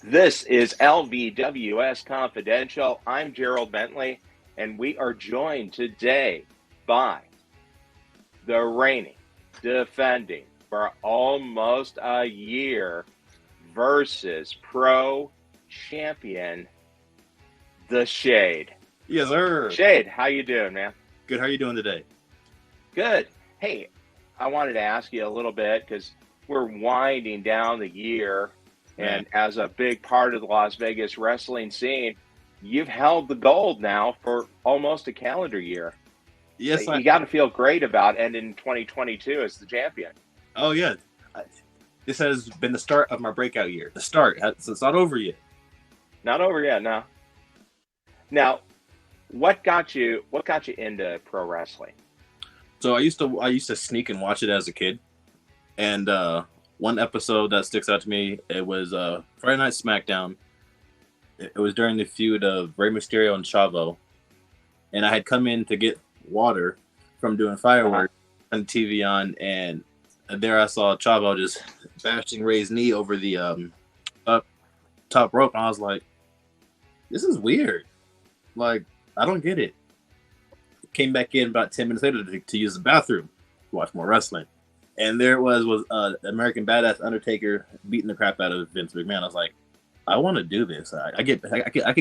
This is LVWS Confidential. I'm Gerald Bentley, and we are joined today by the reigning, defending for almost a year versus pro champion, the Shade. Yes, sir. Shade, how you doing, man? Good. How are you doing today? Good. Hey, I wanted to ask you a little bit because we're winding down the year, Man. and as a big part of the Las Vegas wrestling scene, you've held the gold now for almost a calendar year. Yes, You got to feel great about ending 2022 as the champion. Oh, yeah. This has been the start of my breakout year. The start. So it's not over yet. Not over yet, no. Now, what got you into pro wrestling? So I used to sneak and watch it as a kid, and one episode that sticks out to me, it was Friday Night SmackDown. It was during the feud of Rey Mysterio and Chavo, and I had come in to get water from doing fireworks on TV on, and there I saw Chavo just bashing Rey's knee over the top rope, and I was like, "This is weird. Like, I don't get it." Came back in about 10 minutes later to use the bathroom to watch more wrestling, and there it was American Badass Undertaker beating the crap out of Vince McMahon. I was like, I want to do this. I could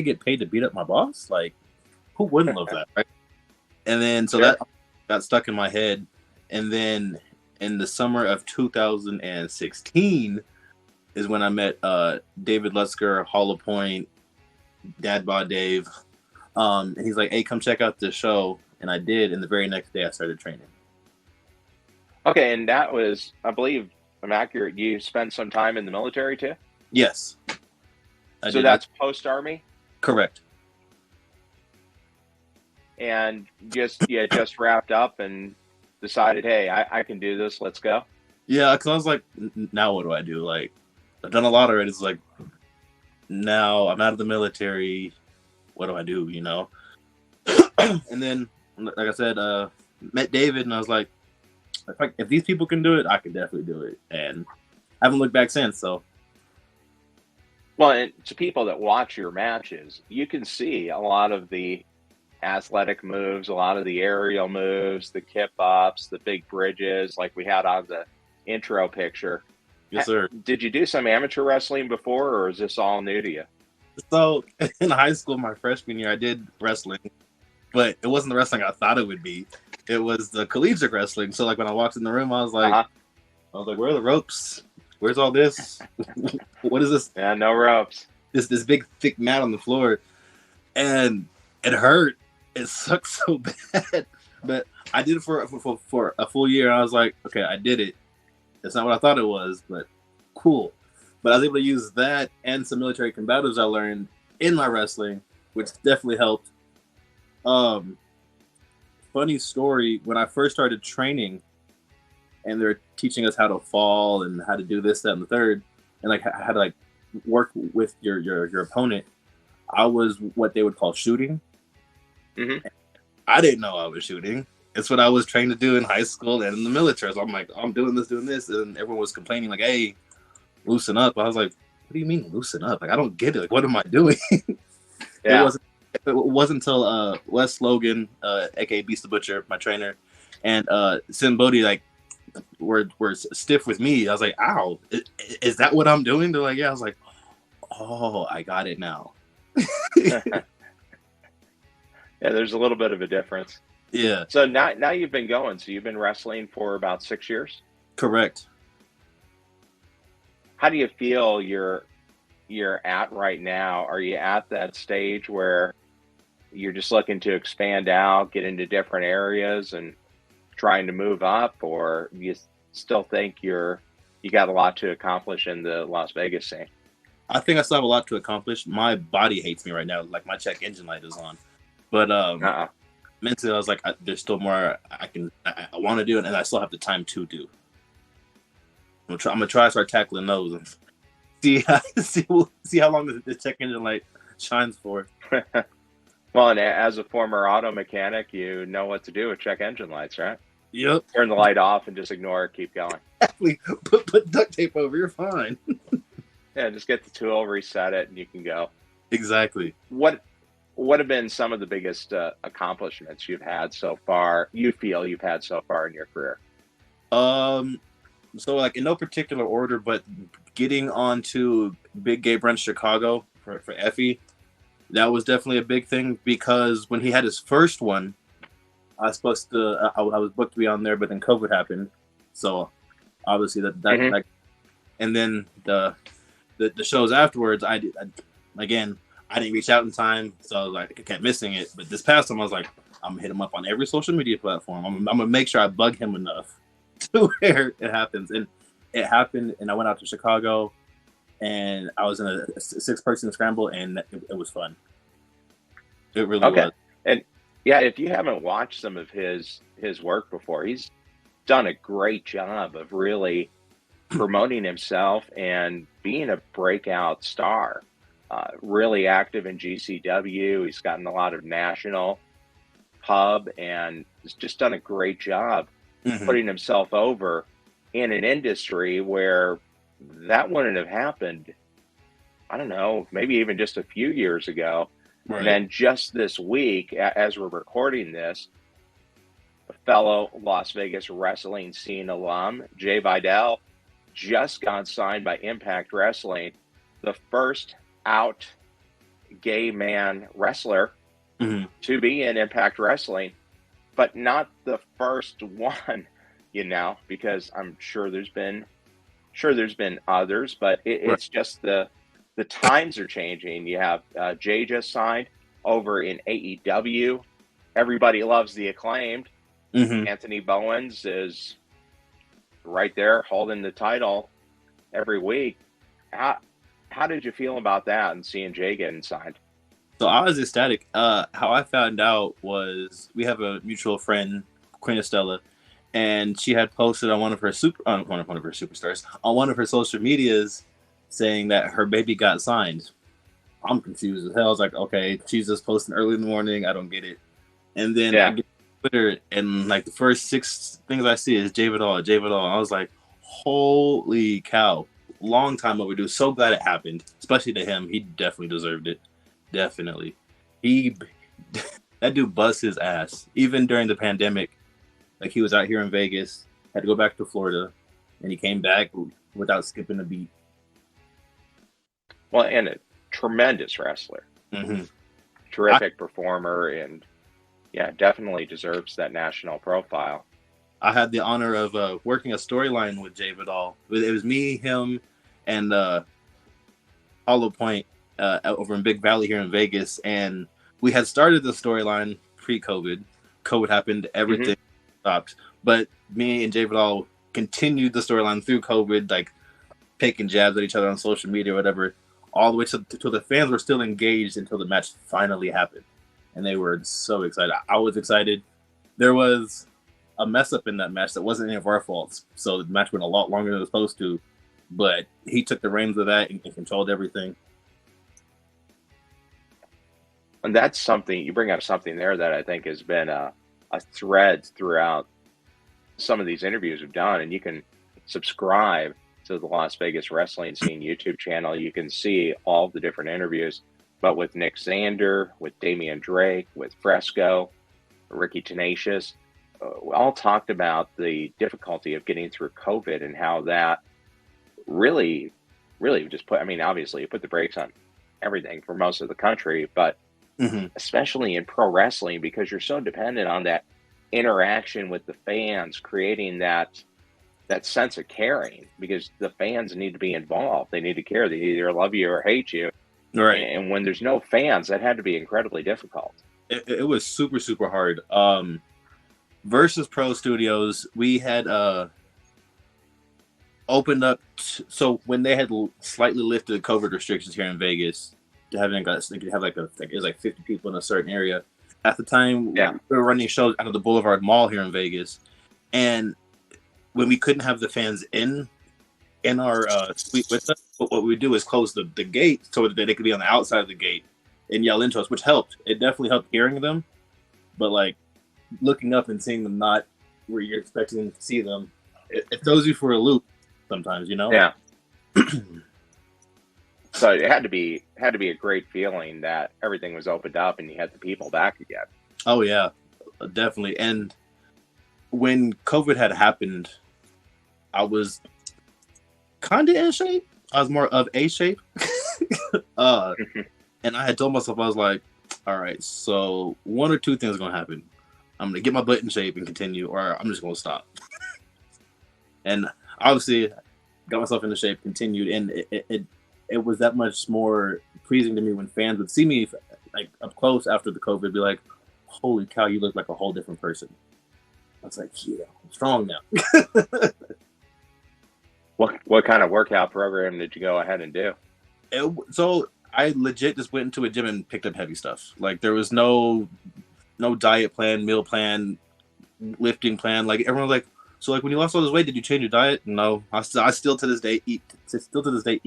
get paid to beat up my boss. Like, who wouldn't love that, right? And then so that got stuck in my head, and then in the summer of 2016 is when I met David Lutzker, Hollow Point, Dad Bod Dave, and he's like, "Hey, come check out this show." And I did, and the very next day I started training. Okay, and that was, I believe, I'm accurate, you spent some time in the military too? Yes. So that's post-Army? Correct. And just wrapped up and decided, hey, I can do this, let's go? Yeah, because I was like, now what do I do? Like, I've done a lot already. It's like, now I'm out of the military. What do I do, you know? And then, like I said, met David, and I was like, if these people can do it, I can definitely do it. And I haven't looked back since, so. Well, and to people that watch your matches, you can see a lot of the athletic moves, a lot of the aerial moves, the kip-ups, the big bridges, like we had on the intro picture. Yes, sir. Did you do some amateur wrestling before, or is this all new to you? So, in high school, my freshman year, I did wrestling, but it wasn't the wrestling I thought it would be. It was the collegiate wrestling. So, like, when I walked in the room, I was like, where are the ropes? Where's all this? What is this? Yeah, no ropes. This big, thick mat on the floor. And it hurt. It sucked so bad. But I did it for a full year, and I was like, okay, I did it. It's not what I thought it was, but cool. But I was able to use that and some military combatives I learned in my wrestling, which definitely helped. Funny story, when I first started training and they're teaching us how to fall and how to do this, that, and the third, and like how to like work with your opponent, I was what they would call shooting. Mm-hmm. I didn't know I was shooting. It's what I was trained to do in high school and in the military. So I'm like, I'm doing this, and everyone was complaining like, hey, loosen up. I was like, what do you mean loosen up? Like, I don't get it. Like, what am I doing? Yeah. It wasn't until Wes Logan, aka Beast the Butcher, my trainer, and Sim Bodie like were stiff with me. I was like, ow, is that what I'm doing? They're like, yeah. I was like, oh, I got it now. Yeah, there's a little bit of a difference. Yeah. So now you've been going. So you've been wrestling for about 6 years? Correct. How do you feel you're at right now? Are you at that stage where you're just looking to expand out, get into different areas and trying to move up, or you still think you got a lot to accomplish in the Las Vegas scene? I think I still have a lot to accomplish. My body hates me right now. Like, my check engine light is on. But mentally, I was like, there's still more I want to do, and I still have the time to do. I'm gonna try to start tackling those and see how long the check engine light shines for. Well, and as a former auto mechanic, you know what to do with check engine lights, right? Yep. Turn the light off and just ignore it. Keep going. Exactly. Put duct tape over. You're fine. Yeah, just get the tool, reset it, and you can go. Exactly. What have been some of the biggest accomplishments you've had so far? You feel you've had so far in your career? Um, so like in no particular order, but getting onto Big Gay Brunch Chicago for Effie, that was definitely a big thing because when he had his first one, I was supposed to, I was booked to be on there, but then COVID happened, so obviously that and then the shows afterwards, again, I didn't reach out in time, so I was like, I kept missing it. But this past time, I was like, I'm gonna hit him up on every social media platform. I'm gonna make sure I bug him enough to where it happens, and it happened. And I went out to Chicago, and I was in a 6-person scramble, and it was fun. It really was. And yeah, if you haven't watched some of his work before, he's done a great job of really promoting himself and being a breakout star. Really active in GCW. He's gotten a lot of national pub and has just done a great job putting himself over in an industry where that wouldn't have happened. I don't know, maybe even just a few years ago. Right. And then just this week, as we're recording this, a fellow Las Vegas wrestling scene alum, Jai Vidal, just got signed by Impact Wrestling, the first out gay man wrestler to be in Impact Wrestling, but not the first one, because I'm sure there's been others, but it's just the times are changing. You have Jay just signed over in AEW. Everybody loves the Acclaimed. Anthony Bowens is right there holding the title every week. How did you feel about that and seeing Jay getting signed? So I was ecstatic. How I found out was we have a mutual friend, Queen Estella, and she had posted on one of her superstars on one of her social medias saying that her baby got signed. I'm confused as hell. I was like, okay, she's just posting early in the morning. I don't get it. And then I get Twitter, and like the first 6 things I see is Jai Vidal, Jai Vidal. I was like, holy cow. Long time overdue. So glad it happened, especially to him. He definitely deserved it. Definitely. That dude bust his ass. Even during the pandemic, like he was out here in Vegas, had to go back to Florida, and he came back without skipping a beat. Well, and a tremendous wrestler. Terrific performer, and yeah, definitely deserves that national profile. I had the honor of working a storyline with Jai Vidal. It was me, him, and Hollow Point over in Big Valley here in Vegas. And we had started the storyline pre-COVID. COVID happened, everything stopped. But me and Jai Vidal continued the storyline through COVID, like taking jabs at each other on social media or whatever, all the way till the fans were still engaged until the match finally happened. And they were so excited. I was excited. There was a mess up in that match that wasn't any of our faults. So the match went a lot longer than it was supposed to. But he took the reins of that and controlled everything. And that's something, you bring up something there that I think has been a thread throughout some of these interviews we've done. And you can subscribe to the Las Vegas Wrestling Scene YouTube channel. You can see all the different interviews, but with Nick Xander, with Damian Drake, with Fresco, Ricky Tenacious, we all talked about the difficulty of getting through COVID and how that really just obviously it put the brakes on everything for most of the country, but especially in pro wrestling, because you're so dependent on that interaction with the fans, creating that sense of caring, because the fans need to be involved. They need to care. They either love you or hate you. Right. And when there's no fans, that had to be incredibly difficult. It was super, super hard. Versus Pro Studios, we had opened up. So when they had slightly lifted COVID restrictions here in Vegas, they could have it was like 50 people in a certain area. At the time, we were running shows out of the Boulevard Mall here in Vegas, and when we couldn't have the fans in our suite with us, what we do is close the gate so that they could be on the outside of the gate and yell into us, which helped. It definitely helped hearing them, but like looking up and seeing them not where you're expecting to see them, it throws you for a loop sometimes, you know? Yeah. So it had to be a great feeling that everything was opened up and you had the people back again. Oh yeah, definitely. And when COVID had happened, I was kind of in shape. I was more of a shape. And I had told myself, I was like, all right, so one or two things are going to happen. I'm going to get my butt in shape and continue, or I'm just going to stop. And obviously, got myself into shape, continued, and it was that much more pleasing to me when fans would see me like up close after the COVID, be like, holy cow, you look like a whole different person. I was like, yeah, I'm strong now. What kind of workout program did you go ahead and do? So I legit just went into a gym and picked up heavy stuff. Like there was no diet plan, meal plan, lifting plan. Like everyone was like, so like when you lost all this weight, did you change your diet? No, I still to this day eat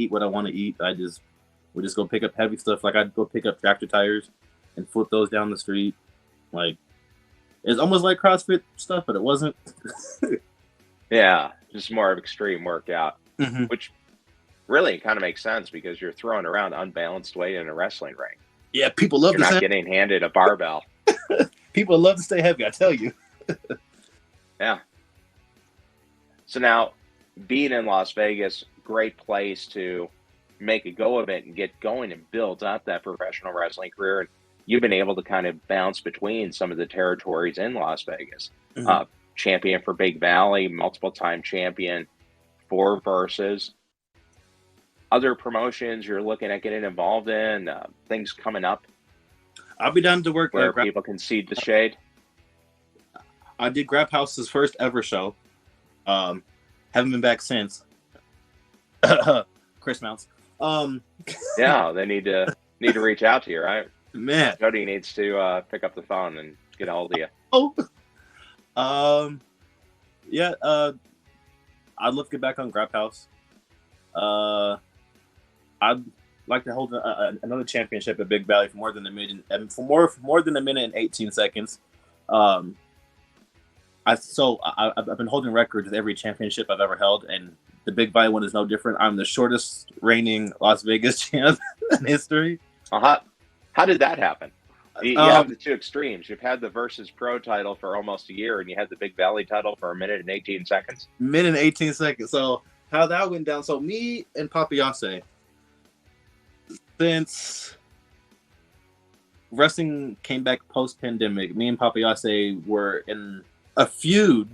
what I want to eat. We just go pick up heavy stuff. Like I'd go pick up tractor tires and flip those down the street. Like it's almost like CrossFit stuff, but it wasn't. Yeah, just more of extreme workout, which really kind of makes sense because you're throwing around unbalanced weight in a wrestling ring. Yeah, people love You're not getting handed a barbell. People love to stay heavy, I tell you. Yeah. So now, being in Las Vegas, great place to make a go of it and get going and build up that professional wrestling career. And you've been able to kind of bounce between some of the territories in Las Vegas. Champion for Big Valley, multiple-time champion, 4 versus. Other promotions you're looking at getting involved in, things coming up? I'll be down to work where people can see the shade. I did Grab House's first ever show. Haven't been back since. Chris Mounts. Yeah, they need to reach out to you, right? Man, Jody needs to pick up the phone and get a hold of you. Yeah. I'd love to get back on Grab House. I'd like to hold another championship at Big Valley for more than a minute and for more than a minute and 18 seconds. I've been holding records with every championship I've ever held, and the Big Valley one is no different. I'm the shortest reigning Las Vegas champ in history. How did that happen? You have the two extremes. You've had the Versus Pro title for almost a year, and you had the Big Valley title for a minute and 18 seconds. Minute and 18 seconds. So how that went down. So me and Papayase, since wrestling came back post-pandemic, me and Papayase were in a feud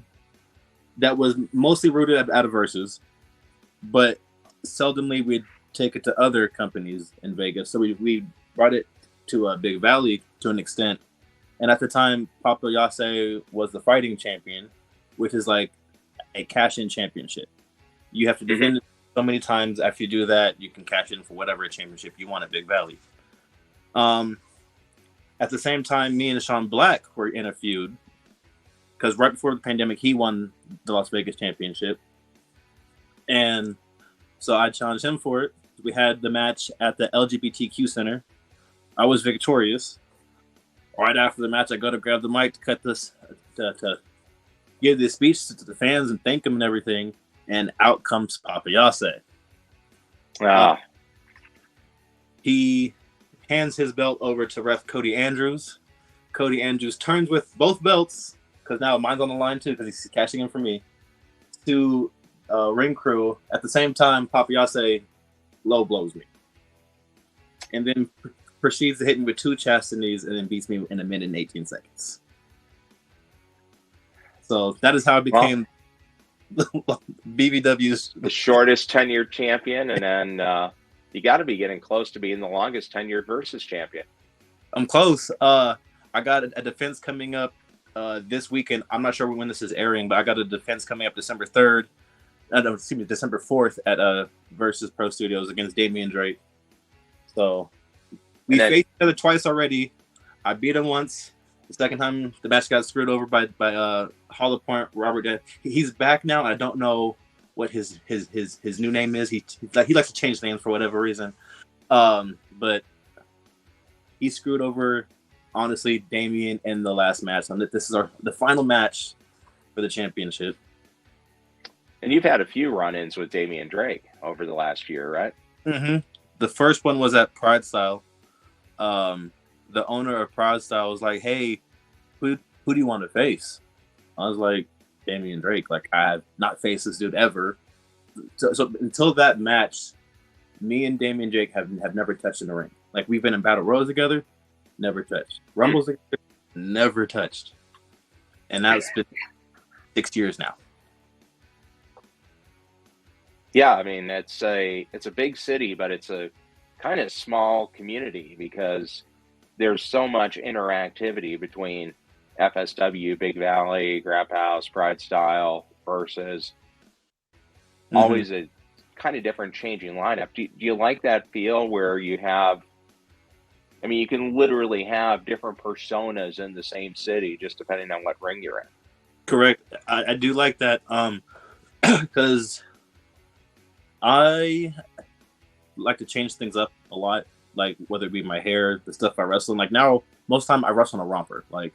that was mostly rooted out of Versus, but seldomly we'd take it to other companies in Vegas. So we brought it to a Big Valley to an extent. And at the time, Papayase was the fighting champion, which is like a cash-in championship. You have to defend it so many times. After you do that, you can cash in for whatever championship you want at Big Valley. At the same time, me and Sean Black were in a feud because right before the pandemic, he won the Las Vegas championship. And so I challenged him for it. We had the match at the LGBTQ Center. I was victorious. Right after the match, I go to grab the mic to cut this, to give this speech to the fans and thank them and everything. And out comes Papayase. He hands his belt over to ref Cody Andrews. Cody Andrews turns with both belts, because now mine's on the line too, because he's cashing in for me, to ring crew. At the same time, Papayase low blows me. And then proceeds to hit me with 2 chastities and then beats me in a minute and 18 seconds. So that is how I became BVW's the shortest tenured champion, and then you got to be getting close to being the longest tenured Versus champion. I'm close. I got a defense coming up this weekend. I'm not sure when this is airing, but I got a defense coming up December 3rd. December 4th at Versus Pro Studios against Damian Drake. So we faced each other twice already. I beat him once. The second time, the match got screwed over by Hollow Point Robert. He's back now. I don't know what his new name is. He likes to change names for whatever reason. But he screwed over, honestly, Damian in the last match. And this is the final match for the championship. And you've had a few run-ins with Damian Drake over the last year, right? Mm-hmm. The first one was at Pride Style. The owner of Pride Style was like, "Hey, who do you want to face?" I was like, "Damian Drake." Like, I have not faced this dude ever. So until that match, me and Damian Drake have never touched in the ring. Like, we've been in battle royals together, never touched. Rumbles together, never touched. And that's been 6 years now. Yeah, I mean, it's a big city, but it's a kind of small community because there's so much interactivity between FSW, Big Valley, Grab House, Pride Style versus always a kind of different changing lineup. Do you like that feel where you have, I mean, you can literally have different personas in the same city just depending on what ring you're in? Correct. I do like that because I like to change things up a lot, like whether it be my hair, the stuff I wrestle. Like now, most time I wrestle on a romper. Like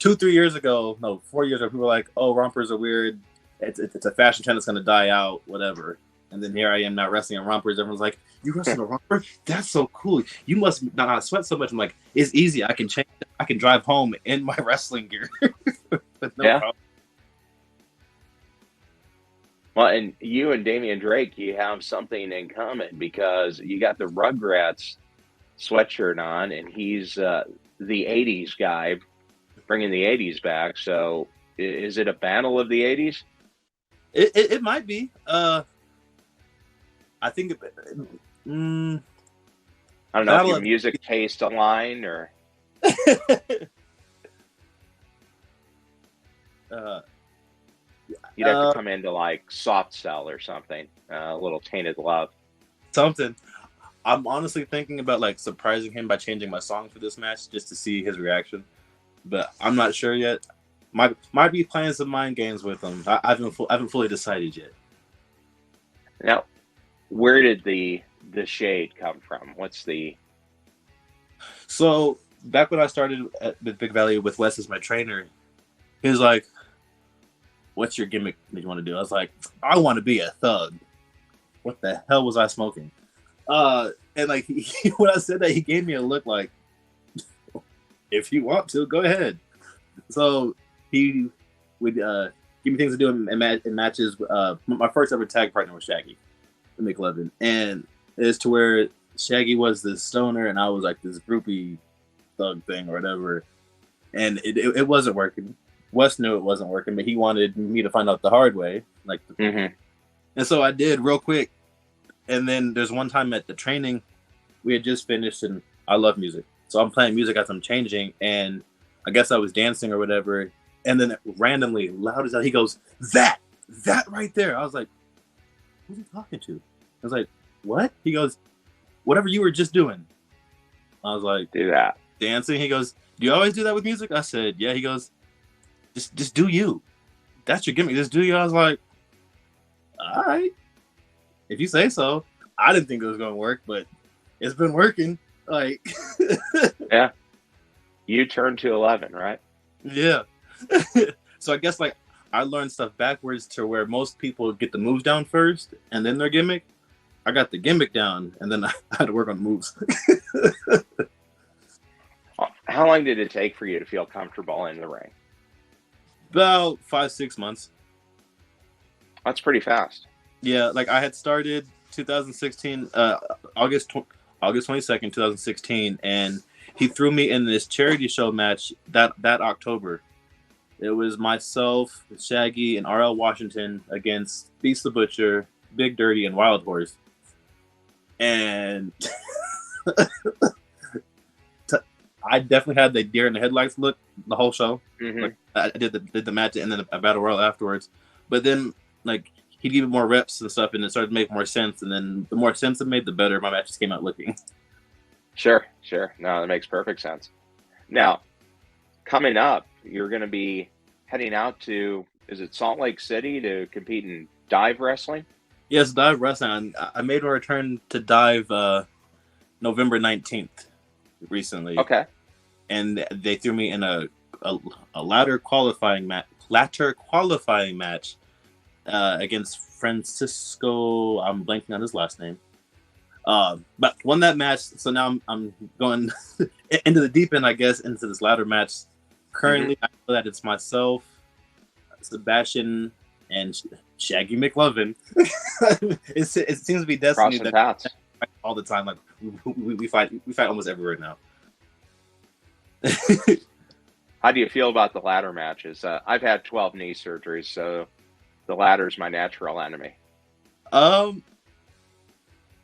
4 years ago, people were like, "Oh, rompers are weird. It's a fashion trend that's going to die out, whatever." And then here I am now wrestling on rompers. Everyone's like, "You wrestle on a romper? That's so cool. You must not sweat so much." I'm like, "It's easy. I can change. I can drive home in my wrestling gear with no problem." Well, and you and Damian Drake, you have something in common because you got the Rugrats sweatshirt on, and he's the '80s guy, bringing the '80s back. So, is it a battle of the '80s? It might be. I think. I don't know if your music taste align or. You'd have to come into like Soft Cell or something, a little Tainted Love. Something. I'm honestly thinking about like surprising him by changing my song for this match just to see his reaction, but I'm not sure yet. Might be playing some mind games with him. I haven't fully decided yet. Now, where did the shade come from? What's the? So back when I started at Big Valley with Wes as my trainer, he was like, "What's your gimmick that you want to do?" I was like, "I want to be a thug." What the hell was I smoking? And like when I said that, he gave me a look like, "If you want to, go ahead." So he would give me things to do in matches. My first ever tag partner was Shaggy in McLevin, and it's to where Shaggy was this stoner, and I was like this groupie thug thing or whatever, and it wasn't working. Wes knew it wasn't working, but he wanted me to find out the hard way. And so I did real quick. And then there's one time at the training, we had just finished, and I love music. So I'm playing music as I'm changing, and I guess I was dancing or whatever. And then randomly, loud as hell, he goes, that right there. I was like, who's he talking to? I was like, what? He goes, whatever you were just doing. I was like, do that. Dancing. He goes, do you always do that with music? I said, yeah. He goes, just do you. That's your gimmick. Just do you. I was like, all right. If you say so. I didn't think it was going to work, but it's been working. Like, yeah. You turned to 11, right? Yeah. So I guess like I learned stuff backwards to where most people get the moves down first and then their gimmick. I got the gimmick down and then I had to work on the moves. How long did it take for you to feel comfortable in the ring? About 5-6 months. That's pretty fast. Yeah, like I had started 2016, August 22nd, 2016, and he threw me in this charity show match that October. It was myself, Shaggy, and RL Washington against Beast the Butcher, Big Dirty, and Wild Horse. And I definitely had the deer in the headlights look the whole show. Like, I did the match and then a battle royal afterwards. But then, like, he'd give me more reps and stuff, and it started to make more sense. And then the more sense it made, the better my matches came out looking. Sure. No, that makes perfect sense. Now, coming up, you're going to be heading out to, is it Salt Lake City to compete in dive wrestling? Yes, dive wrestling. I made my return to dive November 19th recently. Okay. And they threw me in a ladder qualifying match against Francisco. I'm blanking on his last name. But won that match, so now I'm going into the deep end, I guess, into this ladder match. Currently, I know that it's myself, Sebastian, and Shaggy McLovin. It seems to be destiny Crossing that paths all the time. Like we fight almost everywhere now. How do you feel about the ladder matches? I've had 12 knee surgeries, so the ladder's my natural enemy. I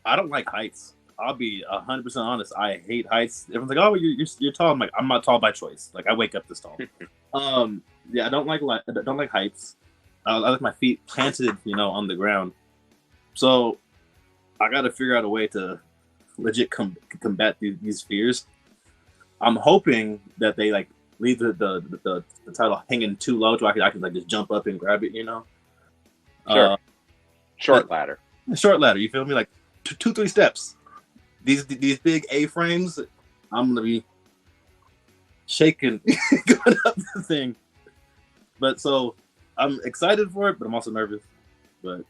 don't like heights. I'll be 100% honest. I hate heights. Everyone's like, "Oh, you're tall." I'm like, I'm not tall by choice. Like I wake up this tall. Yeah, I don't like heights. I like my feet planted, on the ground. So I got to figure out a way to legit combat these fears. I'm hoping that they like leave the title hanging too low, so I can like just jump up and grab it. Sure. Short ladder. Short ladder. You feel me? Like 2-3 steps. These big A-frames, I'm gonna be shaking going up the thing. But so I'm excited for it, but I'm also nervous. But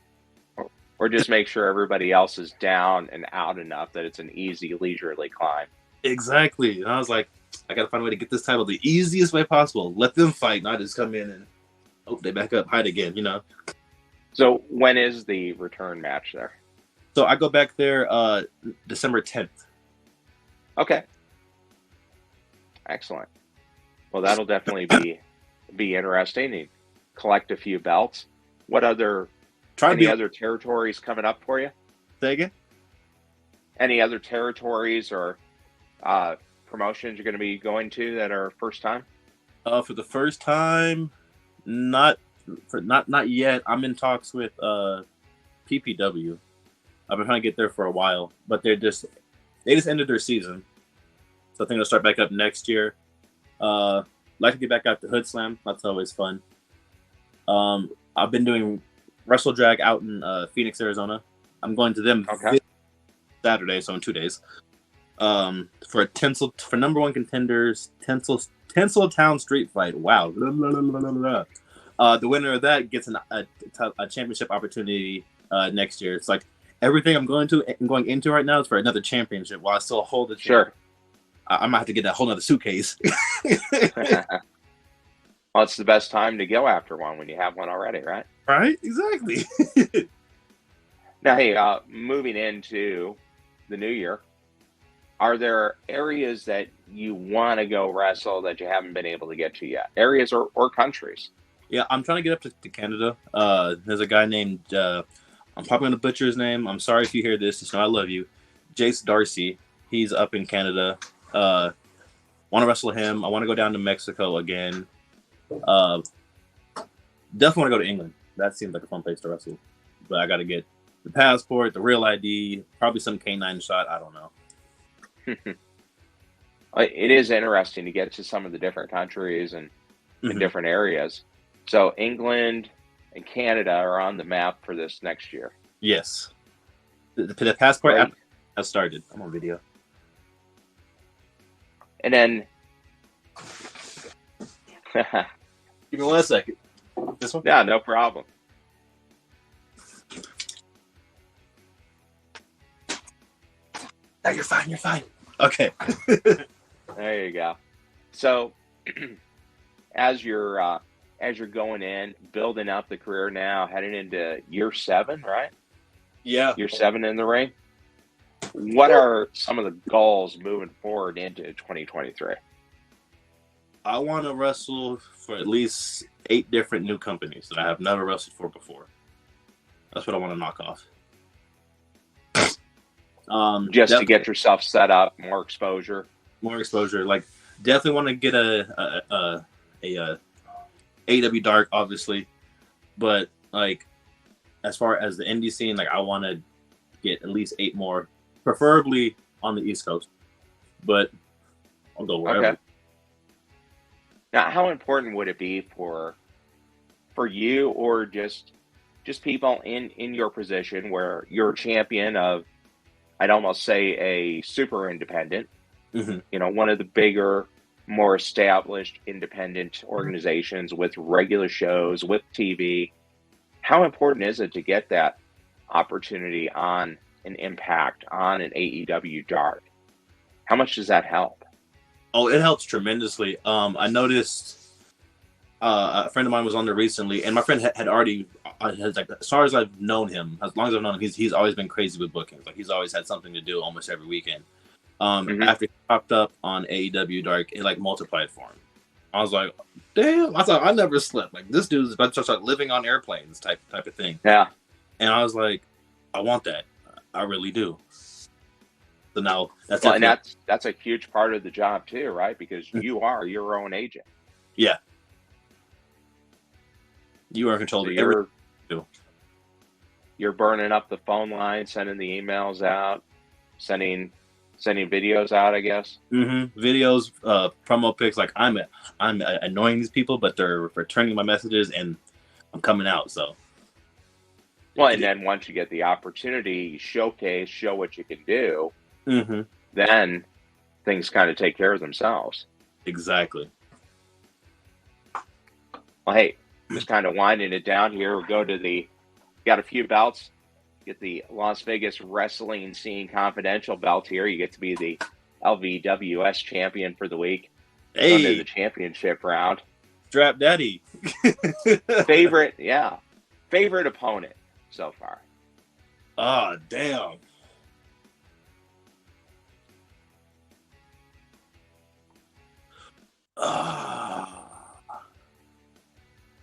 or just make sure everybody else is down and out enough that it's an easy, leisurely climb. Exactly. And I was like, I gotta find a way to get this title the easiest way possible. Let them fight, not just come in and they back up, hide again. So when is the return match there? So I go back there December 10th. Okay. Excellent. Well, that'll definitely be interesting. You collect a few belts. What other other territories coming up for you? Say again? Any other territories or promotions you're going to be going to that are first time? For the first time, not yet. I'm in talks with PPW. I've been trying to get there for a while, but they just ended their season, so I think they'll start back up next year. Like to get back out to Hood Slam. That's always fun. I've been doing Wrestle Drag out in Phoenix, Arizona. I'm going to them this Saturday, so in 2 days. For number one contenders, Tinseltown Street Fight. Wow. The winner of that gets a championship opportunity next year. It's like everything I'm going into right now is for another championship while I still hold it. Sure. I might have to get that whole nother suitcase. Well, it's the best time to go after one when you have one already, right? Right? Exactly. Now, hey, moving into the new year, are there areas that you want to go wrestle that you haven't been able to get to yet? Areas or countries? Yeah, I'm trying to get up to Canada. There's a guy named, I'm probably going to butcher his name. I'm sorry if you hear this. Just know I love you. Jace Darcy. He's up in Canada. Want to wrestle him. I want to go down to Mexico again. Definitely want to go to England. That seems like a fun place to wrestle. But I got to get the passport, the real ID, probably some K9 shot. I don't know. It is interesting to get to some of the different countries and different areas. So England and Canada are on the map for this next year. Yes. The passport app has started. I'm on video. And then give me 1 second. This one? Yeah, no problem. No, you're fine. You're fine. Okay. There you go. So as you're going in, building up the career now, heading into year 7, right? Yeah. Year 7 in the ring. What are some of the goals moving forward into 2023? I want to wrestle for at least 8 different new companies that I have never wrestled for before. That's what I want to knock off. Just to get yourself set up, more exposure. Like, definitely want to get a AW Dark, obviously, but like, as far as the indie scene, like, I want to get at least 8 more, preferably on the East Coast, but I'll go wherever. Okay. Now, how important would it be for you, or just people in your position where you're a champion of, I'd almost say, a super independent, one of the bigger, more established independent organizations with regular shows, with TV. How important is it to get that opportunity on an impact on an AEW dark, how much does that help? Oh, it helps tremendously. I noticed a friend of mine was on there recently, and my friend had already, like, as far as I've known him, as long as I've known him, he's always been crazy with bookings. Like, he's always had something to do almost every weekend. After he popped up on AEW Dark, it like multiplied for him. I was like, damn! I thought I never slept. Like, this dude's about to start living on airplanes, type of thing. Yeah. And I was like, I want that. I really do. So now that's well, and that's a huge part of the job too, right? Because you are your own agent. Yeah. You are in control So of everything. You're burning up the phone line, sending the emails out, sending videos out, I guess. Videos, promo pics. Like, I'm annoying these people, but they're returning my messages, and I'm coming out. So, well, and then once you get the opportunity, show what you can do. Then things kind of take care of themselves. Exactly. Well, hey, just kind of winding it down here. We'll go to got a few belts. Get the Las Vegas Wrestling Scene Confidential belt here. You get to be the LVWS champion for the week. Hey, under the championship round. Strap Daddy. favorite opponent so far. Oh, damn.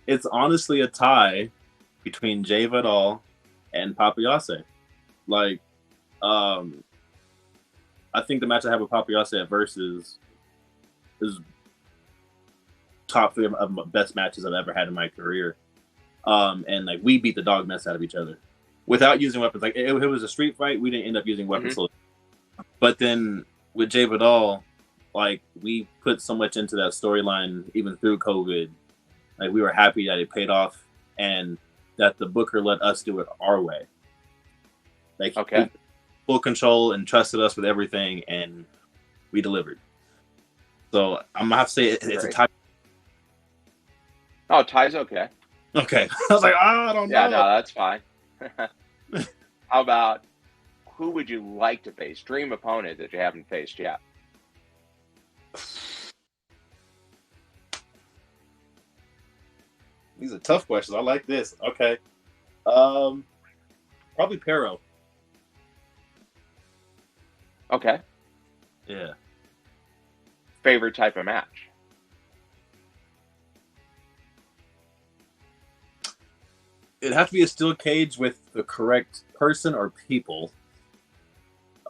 It's honestly a tie between Jai Vidal and Papiase. Like, I think the match I have with Papiase at Versus is top 3 of my best matches I've ever had in my career. And like, we beat the dog mess out of each other without using weapons. Like, it was a street fight. We didn't end up using weapons. But then with Jai Vidal, like, we put so much into that storyline even through COVID. Like, we were happy that it paid off and that the booker let us do it our way. Like, okay, full control and trusted us with everything, and we delivered. So I'm gonna have to say it's a tie. Oh, tie's okay. Okay, I was like, I don't know. Yeah, no, that's fine. How about, who would you like to face? Dream opponent that you haven't faced yet. These are tough questions. I like this. Okay. Probably Pero. Okay. Yeah. Favorite type of match? It'd have to be a steel cage with the correct person or people.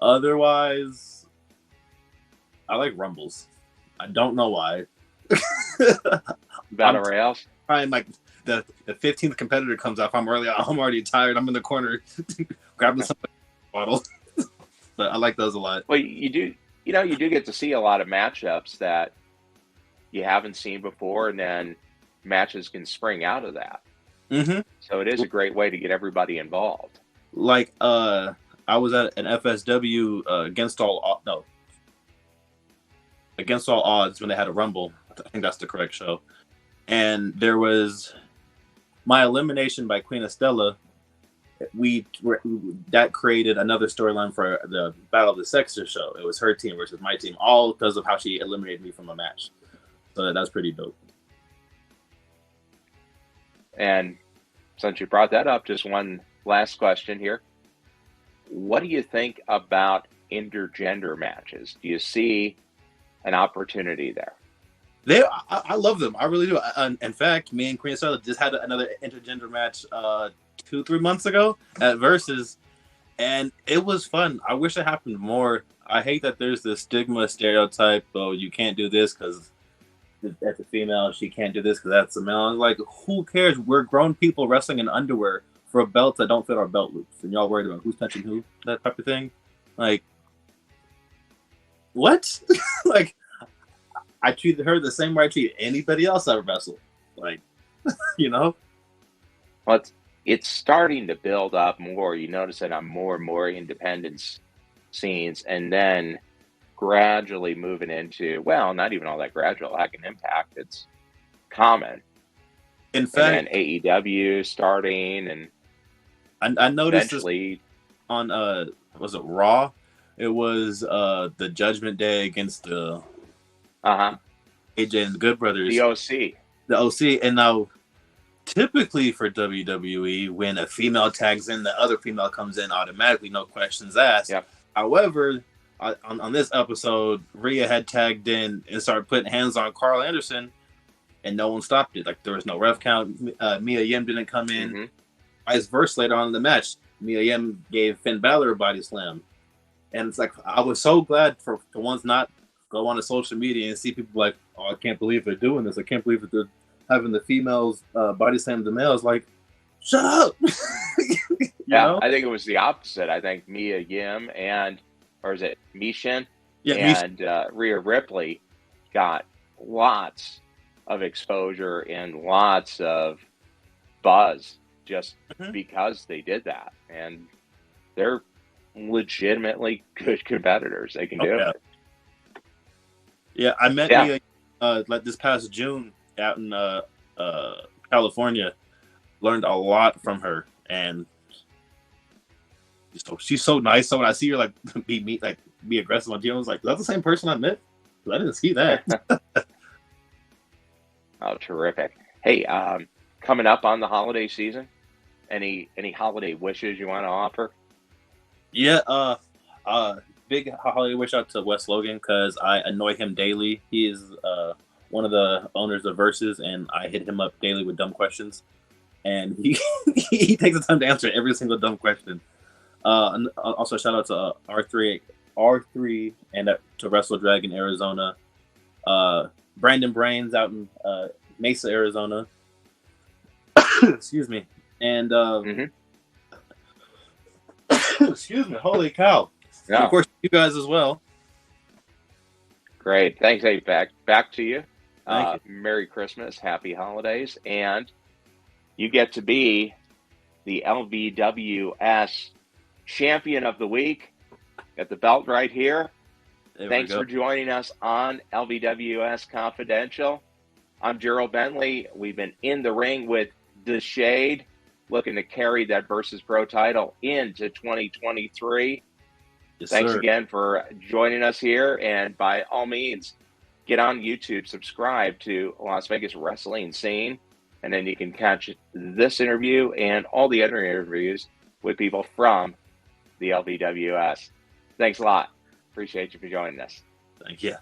Otherwise, I like Rumbles. I don't know why. Battle Royales? Trying, like, the 15th competitor comes up. I'm already tired. I'm in the corner grabbing some bottle. But I like those a lot. Well, you do get to see a lot of matchups that you haven't seen before, and then matches can spring out of that. So it is a great way to get everybody involved. Like, I was at an FSW Against All Odds when they had a Rumble. I think that's the correct show. And there was my elimination by Queen Estella. That created another storyline for the Battle of the Sexes show. It was her team versus my team, all because of how she eliminated me from a match. So that's pretty dope. And since you brought that up, just one last question here. What do you think about intergender matches? Do you see an opportunity there? I love them. I really do. In fact, me and Queen Estella just had another intergender match 2-3 months ago at Versus, and it was fun. I wish it happened more. I hate that there's this stigma stereotype. Oh, you can't do this because that's a female. She can't do this because that's a male. I'm like, who cares? We're grown people wrestling in underwear for belts that don't fit our belt loops, and y'all worried about who's touching who, that type of thing. Like, what? Like, I treated her the same way I treat anybody else I ever wrestled. Like, you know? Well, it's starting to build up more. You notice it on more and more independent scenes, and then gradually moving into, well, not even all that gradual, like an Impact. It's common. In fact, and AEW starting, and I noticed eventually on was it Raw? It was the Judgment Day against the AJ and the Good Brothers. The OC. The OC. And now typically for WWE, when a female tags in, the other female comes in automatically, no questions asked. Yep. However, on this episode, Rhea had tagged in and started putting hands on Carl Anderson, and no one stopped it. Like, there was no ref count. Mia Yim didn't come in. Mm-hmm. Vice versa, later on in the match, Mia Yim gave Finn Balor a body slam. And it's like, I was so glad for once not go on to social media and see people like, oh, I can't believe they're doing this. I can't believe that they're having the females body slam the males. Like, shut up. Yeah, I think it was the opposite. I think Mia Yim or is it Mishin? Yeah, and Rhea Ripley got lots of exposure and lots of buzz just because they did that. And they're legitimately good competitors. They can do it. Yeah, I met Mia like this past June out in California. Learned a lot from her, and she's so nice. So when I see her be aggressive on TV, I was like, "That's the same person I met." I didn't see that. Oh, terrific! Hey, coming up on the holiday season, any holiday wishes you want to offer? Yeah, big holiday wish out to Wes Logan because I annoy him daily. He is one of the owners of Versus, and I hit him up daily with dumb questions, and he takes the time to answer every single dumb question. And also shout out to R3, and to Wrestle Dragon Arizona, Brandon Brains out in Mesa, Arizona. Excuse me, and excuse me, holy cow! Yeah. And of course, you guys as well. Great, thanks. Hey, back to you. Merry Christmas, Happy Holidays, and you get to be the LVWS Champion of the Week. Got the belt right here. Thanks for joining us on LVWS Confidential. I'm Gerald Bentley. We've been in the ring with The Shade, looking to carry that Versus Pro title into 2023. Yes, Thanks sir. again for joining us here. And by all means, get on YouTube, subscribe to Las Vegas Wrestling Scene, and then you can catch this interview and all the other interviews with people from the LVWS. Thanks a lot. Appreciate you for joining us. Thank you.